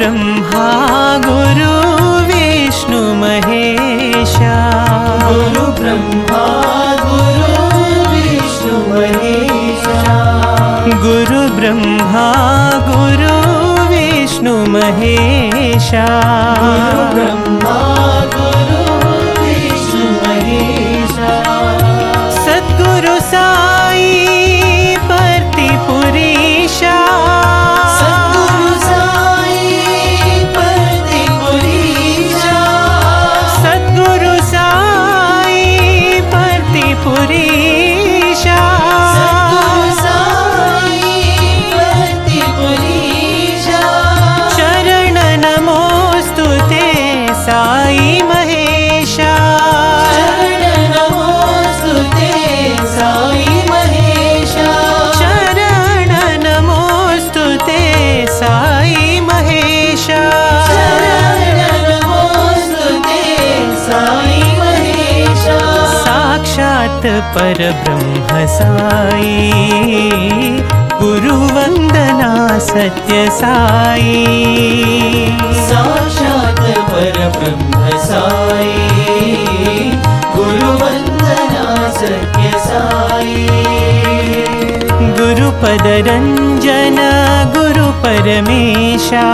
ब्रह्मा गुरु विष्णु महेशा। गुरु ब्रह्मा गुरु विष्णु महेशा। गुरु ब्रह्मा गुरु विष्णु महेशा। गुरु ब्रह्मा गुरु विष्णु महेशा। सद्गुरु साई परतिपुरीशा। सद्गुरु साई परतिपुरीशा। सद्गुरु साई परतिपुरीशा। सद्गुरु साई परतिपुरीशा। शरण नमोस्तुते साई महेशा। शरण नमोस्तुते साई महेशा। शरण नमोस्तुते साई महेशा। शरण नमोस्तुते साई महेशा। साक्षात् परब्रह्म साई गुरुवन्दना सत्य साई। साक्षात् परब्रह्म साई गुरुवन्दना सत्य साई। गुरुपद रञ्जन गुरु परमेशा।